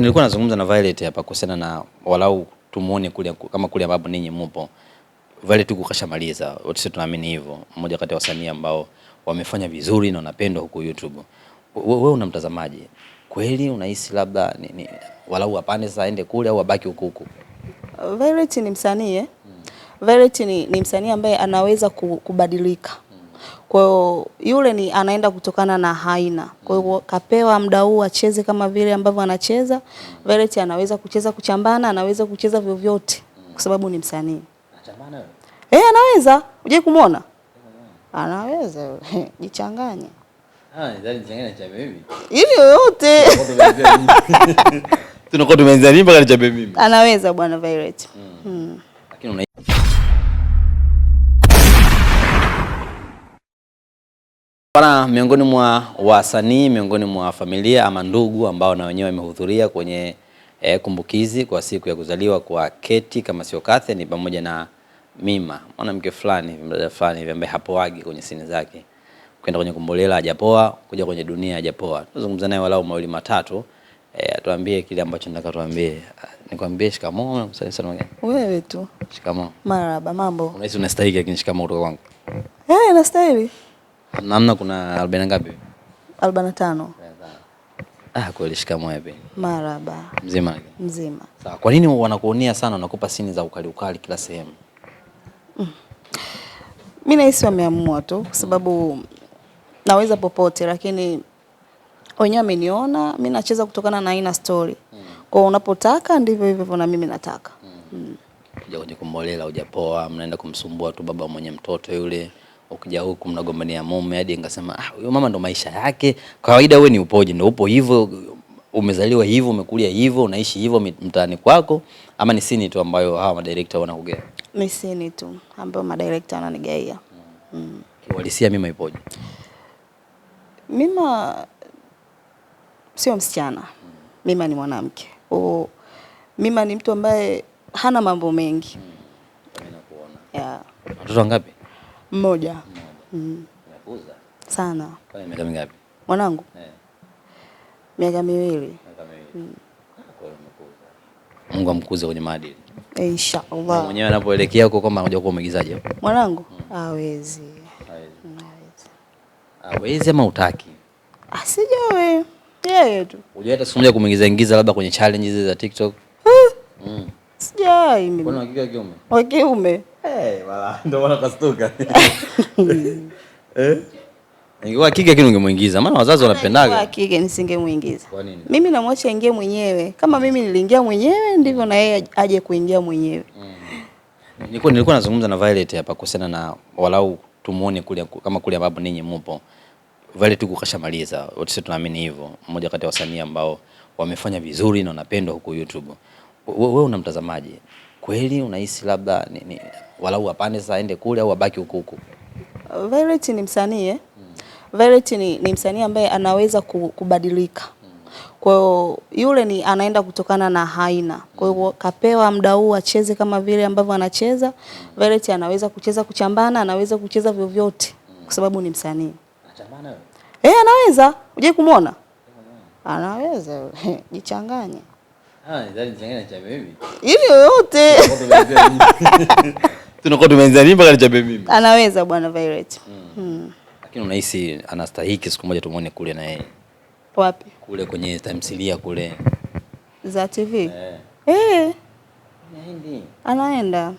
Nilikuwa nazungumza na Violet hapa kuhusiana na walau tumuone kule kama kule ambapo ninyi mpo. Violet tu kashamaliza. Wote sisi tunaamini hivyo. Mmoja kati ya wasanii ambao wamefanya vizuri na wanapendwa huko YouTube. Wewe unamtazamaje? Kweli unahisi labda walau apande sasa aende kule au abaki huko huko? Violet ni msanii Violet ni msanii ambaye anaweza kubadilika. Kwa hiyo yule anaenda kutokana na haina. Kwa hiyo kapewa muda huu acheze kama vile ambavyo anacheza. Violet anaweza kucheza kuchambana, anaweza kucheza vyovyote kwa sababu ni msanii. Anachambana wewe? Anaweza. Uje kumuona? Anaweza. Jichanganye. Ndani jichanganye cha mimi. Ili yoyote. Tunakuwa tumeanza nini mpaka cha mimi? Anaweza bwana Violet. Lakini Bwana, miongoni mwa wasanii, miongoni mwa familia ama ndugu ambao na wenyewe wamehudhuria kwenye kumbukizi kwa siku ya kuzaliwa kwa Keti kama sio Kathe ni pamoja na Mima, mwanamke fulani, mdada fulani hivi ambaye hapoagi kwenye sini zake. Kwenda kwenye Kombolela hajapoa, kuja kwenye dunia hajapoa. Tuzungumza naye walau mawili matatu, atuambie kile ambacho nataka tuambie. Nikwambie shikamoo, msalimu gani? Wewe tu. Shikamoo. Marhaba, mambo. Unahisi unastahili lakini shikamoo kutoka kwangu? Nastahili. Namna kuna 40 ngapi? 45. Kweli shikamoo yapi? Marhaba. Mzima? Mzima. Sawa. Kwa nini wanakuonea sana wanakupa sini za ukali kila sehemu? Mimi nahisi wameamua tu kwa sababu naweza popote, lakini wenyewe ameniona mimi nacheza kutokana na aina story. Kwa unapotaka ndivyo hivyo na mimi nataka. Kuja kwenye Kombolela hujapoa, mnaenda kumsumbua tu baba mwenye mtoto yule. Ukija huku mnagombania mume hadi ngasema huyo mama ndo maisha yake. Kawaida wewe ni upoje? Ndio upo hivyo, umezaliwa hivyo, umekulia hivyo, unaishi hivyo mtaani kwako, ama ni sini tu ambayo hawa madirector wanakugea? Ni sini tu ambayo madirector wananigaia. Kiuhalisia Mima ipoje? Mima sio msichana. Mima ni mwanamke. Mima ni mtu ambaye hana mambo mengi. Mimi nakuona. Yeah. Watoto wangapi? Mmoja. Umekuza sana. Kwa miaka mingapi? Mwanangu? Miaka 2. Miaka 2. Kwa umekuza. Mungu amkuze kwenye maadili. Inshallah. Mwenyewe anapoelekea huko kama anakuja kuwa mwigizaji hapo. Mwanangu? Hawezi. Hawezi ama utaki? Sijui. Yeye tu. Unajua hata siku moja kumwigiza labda kwenye challenges za TikTok? Sijui mimi. Mbona hakika kiume? Wa kiume. Wala ndio wana kastuka. Ingekuwa kike kile ungemuingiza. Maana wazazi wanapendaga. Kwa kike nisingemuingiza. Kwa nini? Mimi namwacha aingie mwenyewe. Kama mimi niliingia mwenyewe ndivyo na yeye aje kuingia mwenyewe. Nilikuwa nazungumza na Violet hapa kuhusiana na walau tumuone kule kama kule ambapo ninyi mpo. Violet tu kashamaliza. Wote sisi tunaamini hivyo. Mmoja kati ya wasanii ambao wamefanya vizuri na wanapendwa huko YouTube. Wewe unamtazamaje? Kweli unahisi labda walau apande sasa aende kule au abaki huko huko? Violet ni msanii Violet ni msanii ambaye anaweza kubadilika. Kwa hiyo yule anaenda kutokana na haina. Kwa hiyo kapewa muda huu acheze kama vile ambavyo anacheza. Violet anaweza kucheza kuchambana, anaweza kucheza vyovyote kwa sababu ni msanii. Anachambana wewe? Anaweza. Uje kumuona? Anaweza. Jichanganye. Ndani jichanganye cha mimi. Ili yoyote. Tunakuwa tumeanza nini mpaka cha mimi? Anaweza bwana Violet. Lakini unahisi anastahili siku moja tumuone kule na yeye? Wapi? Kule kwenye tamthilia kule za TV. Anaenda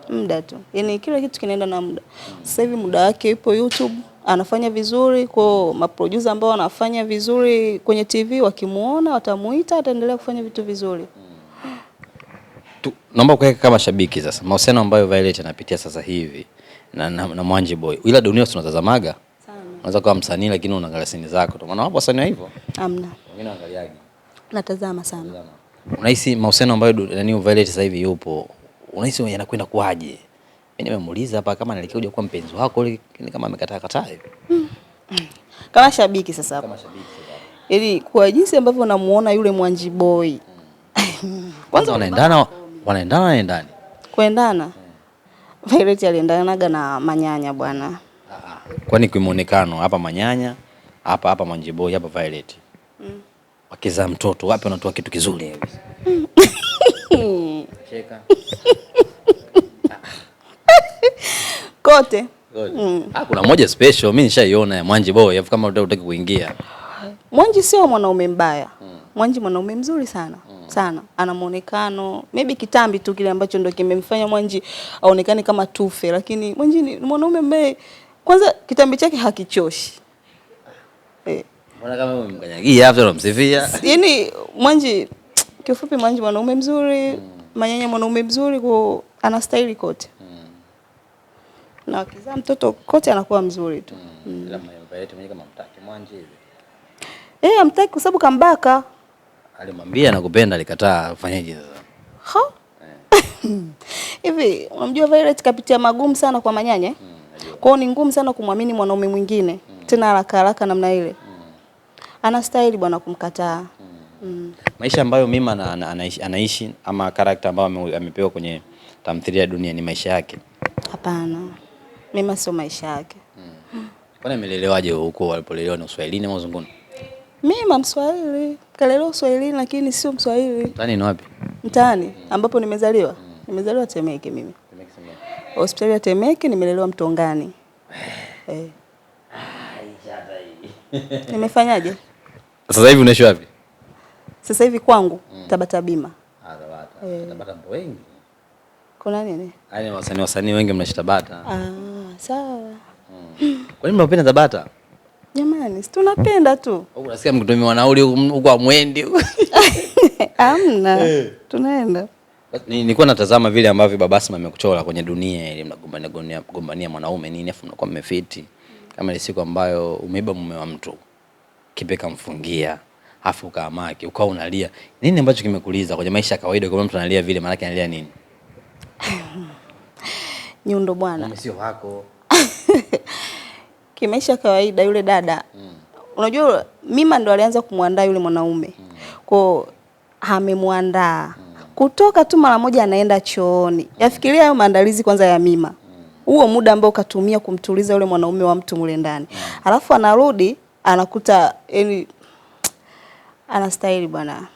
muda tu. Yaani kila kitu kinaenda na muda. Sasa hivi muda wake yupo YouTube, anafanya vizuri, kwa maproducer ambao wanafanya vizuri kwenye TV wakimuona watamuita, ataendelea kufanya vitu vizuri. Naomba kuweka kama shabiki sasa. Mahusiano ambayo Violet anapitia sasa hivi na Mwanji Boy. Ila dunia tunatazamaga. Sana. Unaweza kuwa msanii lakini unaangalia sini zako. Kwa maana wapo wasanii hivyo? Hamna. Wengine waangaliaje? Natazama sana. Unahisi mahusiano ambayo Violet sasa hivi yupo, unahisi yanakwenda kuaje? Mimi nimemuuliza hapa kama analikuja kuwa mpenzi wako lakini kama amekataa hivi. Kama shabiki sasa hapo. Kama shabiki sasa. Ili kwa jinsi ambavyo namuona yule Mwanji Boy. Kwanza wanaendana. Kuendana? Violet aliendanaga na Manyanya bwana. Kwani kwa muonekano hapa Manyanya, hapa Mwanji Boy, hapa Violet. Wakizaa mtoto wapi wanatoa kitu kizuri hivi? Cheka. Kote. Kuna moja special mimi nishaiona ya Mwanji Boy, afu kama unataka kuingia. Mwanji sio mwanaume mbaya. Mwanji mwanaume mzuri sana. Sana. Ana muonekano, maybe kitambi tu kile ambacho ndio kimemfanya Mwanji aonekane kama tufe, lakini Mwanji ni mwanaume ambaye kwanza kitambi chake hakichoshi. Mbona kama umemkanyagia hapo unamsifia? Yaani Mwanji kifupi Mwanji mwanaume mzuri, Manyanya mwanaume mzuri, kwa anastahili kote. Na akizaa mtoto kote anakuwa mzuri tu. Ila mama yetu mwenyewe kama mtaki Mwanji hivi. Amtaki kwa sababu kambaka. Alimwambia nakupenda, alikataa, ufanyaje sasa? Hivi unamjua Violet kapitia magumu sana kwa Manyanya? Kwao ni ngumu sana kumwamini mwanaume mwingine. Tena haraka haraka namna ile. Anastahili bwana kumkataa. Maisha ambayo Mima anaishi ama character ambayo amepewa kwenye tamthilia ya Dunia ni maisha yake? Hapana. Mima sio maisha yake. Kwani amelelewaje huko walipolelewa, ni Uswahilini au Uzunguni? Mima Mswahili. Kalelewa Uswahilini lakini sio Mswahili. Mtaani ni wapi? Mtaani ambapo nimezaliwa. Nimezaliwa Temeke mimi. Hospitali ya Temeke, nimelelewa Mtongani. Nimefanyaje? Sasa hivi unaishi wapi? Sasa hivi kwangu Tabata Bima. Tabata. Tabata mpo wengi. Kuna nini? Yaani wasanii wengi mnaishi Tabata. Sawa. Kwa nini mnapenda Tabata? Jamani, si tunapenda tu. Unasikia mkitumia wanauli huko amwendi. Hamna. Tunaenda. Nilikuwa natazama vile ambavyo Baba Asma amekuchora kwenye Dunia ile mnagombania mwanaume nini, afu mnakuwa mmefiti. Kama ile siku ambayo umeiba mume wa mtu, kipeka mfungia, afu ukaamaki, ukao unalia. Nini ambacho kimekuliza kwenye maisha ya kawaida kwa mtu analia vile, maana yake analia nini? Nyundo bwana. Mimi sio wako. Kimaisha kawaida yule dada. Unajua Mima ndo alianza kumwandaa yule mwanaume. Kwa amemwandaa. Kutoka tu mara moja anaenda chooni. Yafikiria hayo maandalizi kwanza ya Mima. Huo muda ambao katumia kumtuliza yule mwanaume wa mtu mule ndani. Alafu anarudi anakuta yani anastahili bwana.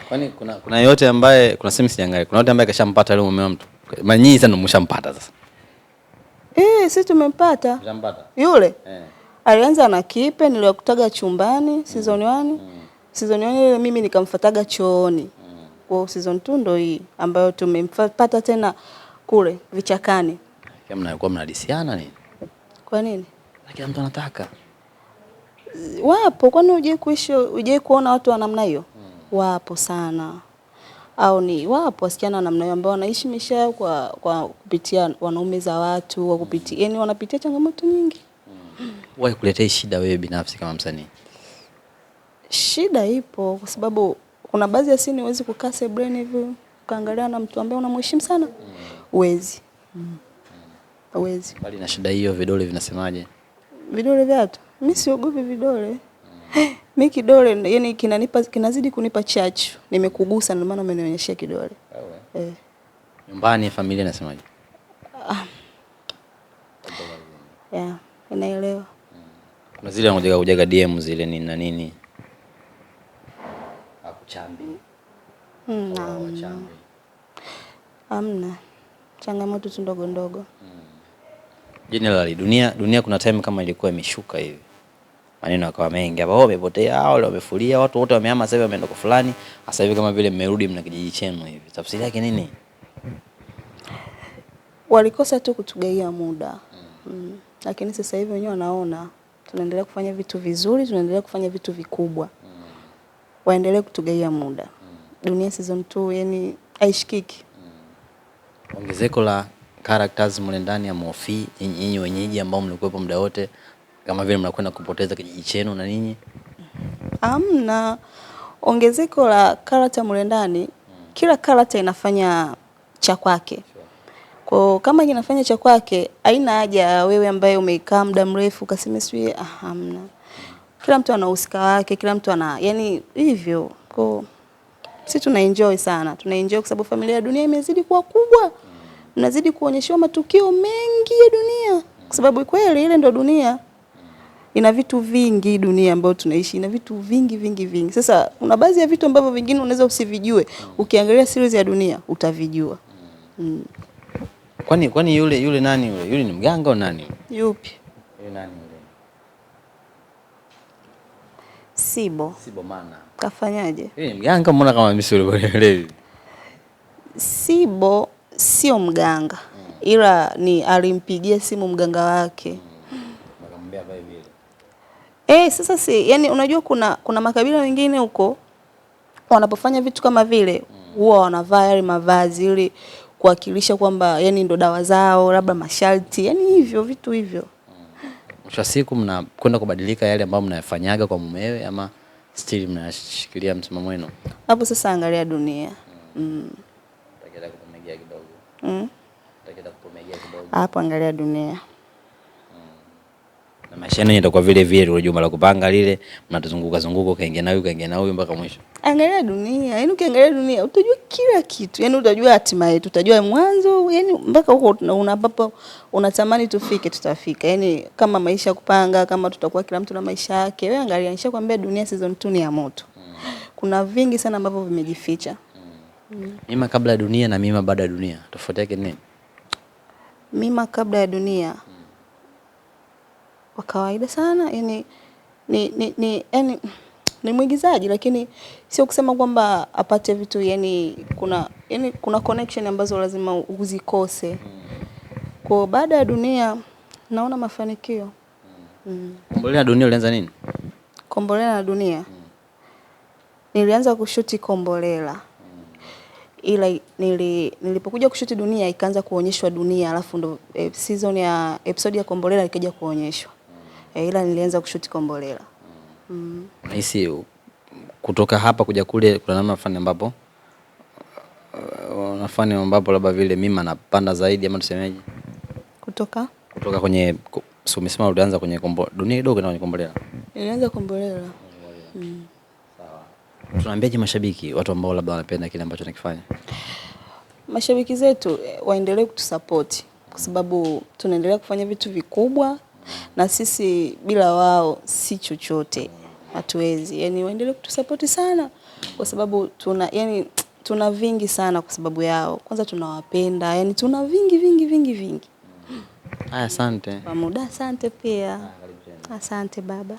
Kwani kuna yote ambaye kuna sehemu sijangalia. Kuna yote ambaye kashampata yule mume wa mtu. Mara nyingi sana mshampata sasa. Sisi tumempata. Mshampata. Yule? Alianza na Kipe, niliwakutaga chumbani season 1. Season 1 ile mimi nikamfuataga chooni. Kwa season 2 ndo hii ambayo tumempata tena kule vichakani. Kama mnakuwa mnadisiana nini? Kwa nini? Kila mtu anataka. Wapo, kwani uje kuona watu wa namna hiyo? Wapo sana. Au ni wapo wasichana namna hiyo ambao wanaishi maisha yao kwa kupitia wanaume za watu, kwa kupitia yani wanapitia changamoto nyingi. Wewe kuletea shida wewe binafsi kama msanii? Shida ipo kwa sababu kuna baadhi ya scene huwezi kukaa sebreni hivi ukaangalia na mtu ambaye unamheshimu sana. Huwezi. Huwezi. Bali na shida hiyo vidole vinasemaje? Vidole vyatu? Mimi siogopi vidole. Mimi kidole yani kinazidi kunipa chachu. Nimekugusa ndio maana umenionyeshia kidole. Nyumbani familia inasemaje? Inaelewa. Kuna zile wanakuja kujaga DM zile nini na nini? Akuchambi. Chambi. Amna. Changamoto tu ndogo ndogo. Generally dunia kuna time kama ilikuwa imeshuka hivi. Maneno yakawa mengi. Hapa wamepotea, wale wamefulia, watu wote wamehama sasa hivi wameenda kwa fulani. Sasa hivi kama vile mmerudi mna kijiji chenu hivi. Tafsiri yake nini? Walikosa tu kutugaia muda. Lakini sasa hivi wenyewe wanaona tunaendelea kufanya vitu vizuri, tunaendelea kufanya vitu vikubwa. Waendelee kutugaia muda. Dunia season 2 yani haishikiki. Ongezeko la characters mle ndani ya Mofi, nyinyi wenyeji ambao mlikuwepo muda wote, kama vile mnakwenda kupoteza kijiji chenu na ninyi? Hamna ongezeko la character mle ndani. Kila character inafanya cha kwake. Kwa kama inafanya cha kwake, haina haja wewe ambaye umekaa muda mrefu ukasema sio hamna. Kila mtu ana uhusika wake, kila mtu ana yani hivyo. Kwa sisi tunaenjoy sana. Tunaenjoy kwa sababu familia ya Dunia imezidi kuwa kubwa. Mnazidi kuonyeshwa matukio mengi ya dunia. Kwa sababu kweli ile ndo dunia. ina vitu vingi. Dunia ambayo tunaishi ina vitu vingi. Sasa kuna baadhi ya vitu ambavyo vingine unaweza usivijue, ukiangalia series ya Dunia utavijua. Kwani yule nani yule? Yule ni mganga au nani? Yupi? Yule nani yule? Sibo Mana. Kafanyaje? Yule ni mganga, mbona kama mimi sielewi? Sibo sio mganga. Ila ni alimpigia simu mganga wake. Akamwambia vile vile. Sasa yani unajua kuna makabila mengine huko wanapofanya vitu kama vile huwa wanavaa yale mavazi ili kuwakilisha kwamba yani ndo dawa zao, labda masharti, yani hivyo vitu hivyo. Mwisho wa siku mnakwenda kubadilika yale ambayo mnayafanyaga kwa mumewe, ama still mnashikilia msimamo wenu? Hapo sasa angalia Dunia. Takenda kupomegea kidogo. Takenda kupomegea kidogo. Hapo angalia Dunia. Na maisha yenu yatakuwa vile vile, ule jumla la kupanga lile, mnatuzunguka kaingia na huyu mpaka mwisho. Angalia Dunia. Yaani ukiangalia Dunia utajua kila kitu. Yaani utajua hatima yetu, utajua mwanzo, yaani mpaka huko unapapo unatamani tufike, tutafika. Yaani kama maisha kupanga, kama tutakuwa kila mtu na maisha yake. Wewe angalia, nishakwambia Dunia season 2 ni ya moto. Kuna vingi sana ambavyo vimejificha. Mima kabla ya Dunia na Mima baada ya Dunia, tofauti yake nini? Mima kabla ya Dunia wa kawaida sana, yani ni mwigizaji, lakini sio kusema kwamba apate vitu, yani kuna connection ambazo lazima uzikose. Kwa baada ya Dunia naona mafanikio. Kombolela na Dunia ulianza nini? Kombolela na Dunia nilianza kushuti Kombolela. Ila nilipokuja kushuti Dunia ikaanza kuonyeshwa Dunia, alafu ndo episode ya Kombolela ikaja kuonyeshwa. Ila nilianza kushuti Kombolela. Nahisi kutoka hapa kuja kule kuna namna fulani ambapo unafanya ambapo labda vile Mima anapanda zaidi, ama tusemeje? Kutoka kwenye umesema ulianza kwenye Dunia kidogo na kwenye Kombolela. Nilianza Kombolela. Sawa. Tunaambiaje mashabiki, watu ambao labda wanapenda kile ambacho nakifanya? Mashabiki zetu waendelee kutusupport kwa sababu tunaendelea kufanya vitu vikubwa, na sisi bila wao si chochote. Hatuwezi. Yani waendelee kutusupport sana kwa sababu tuna vingi sana kwa sababu yao. Kwanza tunawapenda, yani tuna vingi. Asante. Kwa muda asante pia. Asante baba.